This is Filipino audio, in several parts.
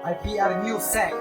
IPR Music.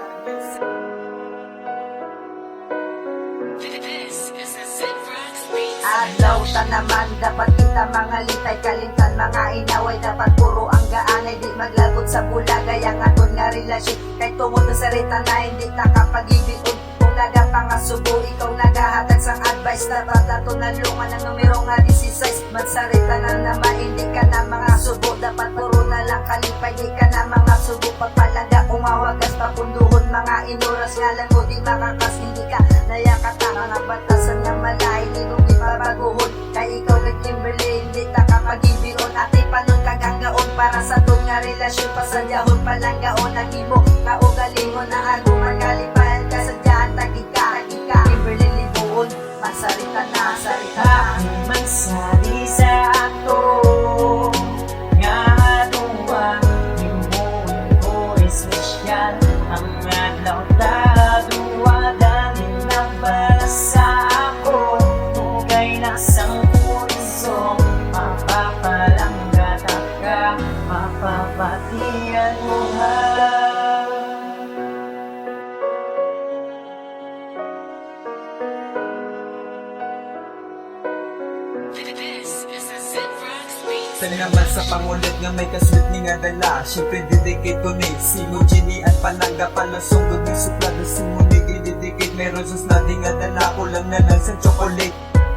Adlaw ta naman, dapat kita mga litay kalimtan, mga inaway dapat puro ang gaanay, di maglagot sa bulagay ang aton nga relasyon. Kay tungod sa sarita na hindi nakapag-ibig, kung nagapangasubo ikaw nagahatag sang advice, dapat ato nalungan ang numero nga 16. Magsarita na naman, hindi ka na mga subo, dapat puro na lang kalipay, di ka na mga subo. Pagpalaga umawagas papunduhon, mga inuras nga lang mo di makakas, hindi ka nayakata, mga batasan nga malay di babaguhon. Kay ikaw kay Kimberly, hindi ta kapag-ibion, ati panon kaganggaon para sa ton nga relasyon, pasadyahon palanggaon, nagimo kaugalingon na aguman kalipayan ka sa dyan, tagika Kimberly libuon, masarita na, sarita na. Magsari sa ato nga duwa, himuon ko espesyal ang adlaw ta duwa, dahil nabala sa ako tugay na sang puso, mapapalanggat ka, mapapatiyan mo ha. Sa naman sa pangulit nga may kaswit ni nga dala, syempre didikit ko ni Simo Gini at Panangga palasong good ni suplado simunig didikit, meron sus natin nga dala, kulang na lang sa chocolate.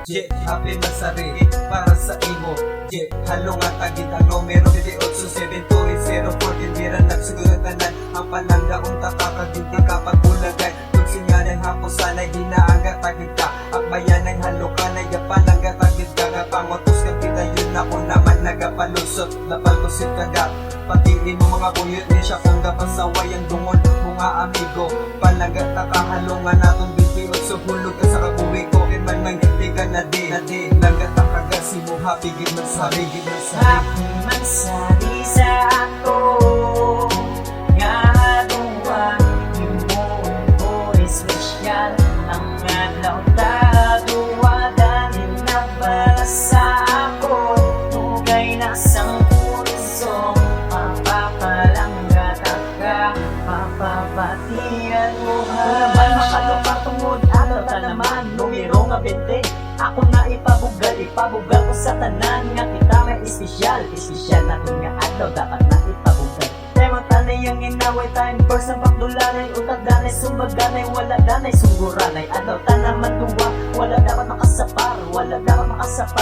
Yeah, happy masari para sa imo. Yeah, halo nga tagit ang numero 8872014 Mira nagsugunod tanan ang Panangga unta kakagindi kapag ulagay kung sinyanay hapos sanay ginaangga tagit ka akbayan ang halo ka na Panangga tagit ka nga pangotos ka kita yun ako naman nagapalusot napal ko si kagat patiin mo mga buyot ni siya kung napasaway ang dungol mga amigo Panangga takahalungan natong bitiot so hulog ka sa kabuwi ko man manggiti ka na di Nangga takagasi mo hapigid man sari Happy magsari sa ato nga duwa, himuon ko espesyal ang adlaw ta duwa, dahil nabala sa ako tugay na sang puso, mapapalanggat ka, mapapatiyan mo ha. Naman makalupang tungod, adlaw ta naman numero nga 20. Ako na ipabugal ko sa tanan nga kita may espesyal natin nga adlaw dapat na ipabugal. Tema tanay ang inaway time first ang pagdulanay, utag danay sumbaganay, wala danay sungguranay, adlaw ta naman duwa, wala dapat makasapar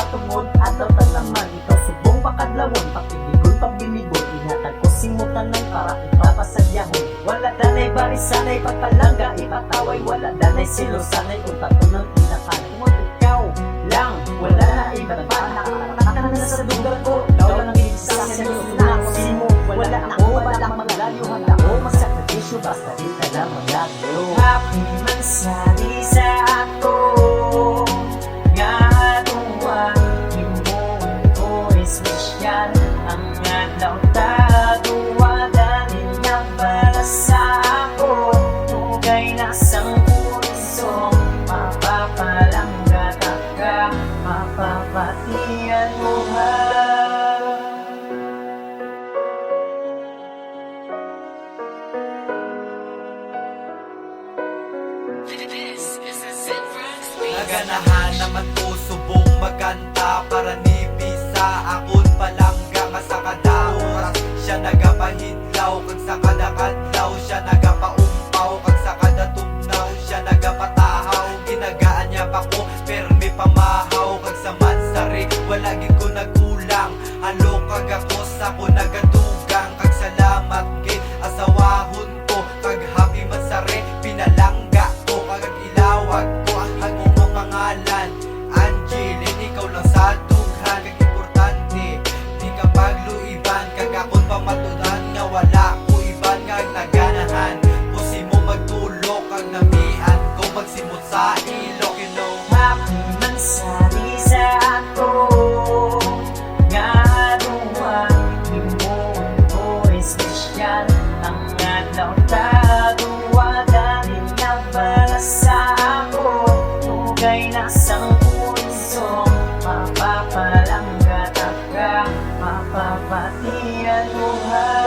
tungod adlaw ta naman ikaw subong pakadlawon, pakibigon pabiligon, ihatag ko simutanay para ipapasadyahon, wala danay barisanay pagpalangga ipataway, wala danay silosanay kung tato ng inakan tungod ikaw lang, wala na iba pa, nakakatakan na sa lugar ko, ikaw lang ang isa sa mo, wala ako, walang maglayo, handa ko magsakripisyo, basta di ka lang maglayo. Happy magsari sa ato nga duwa, himuon ko espesyal ang adlaw ta duwa, dahil nabala sa ako tugay na sang puso, mapapalanggat ka, mapapatiyan mo ha. Naganahan naman ko subong magkanta para ni Bisa akon palangga nga sa kada oras siya nagapahidlaw kag sa kada kadlaw siya nagapaumpaw kag sa kada tugnaw siya nagapatahaw ginagaan niya pa ko permi pamahaw kag sa mansari wala gid ko nagkulang halo kag ako sa ko nagadugang kag salamat kay asawahon ko kag happy mansari pinalangga ko kag ilawag ko ang mong pangalan Angeline, ikaw lang sa dughan kag importante di ka magluiban kag akon pamatudan nga wala ko iban kag naganahan pusi mo magtulok kag namian ko magsimot sa ilok you know. Happy magsari sa ato nga duwa, himuon ko espesyal ang adlaw ta duwa, dahil nabala sa ako tugay na sang puso, mapapalanggat ka, mapapatiyan mo ha.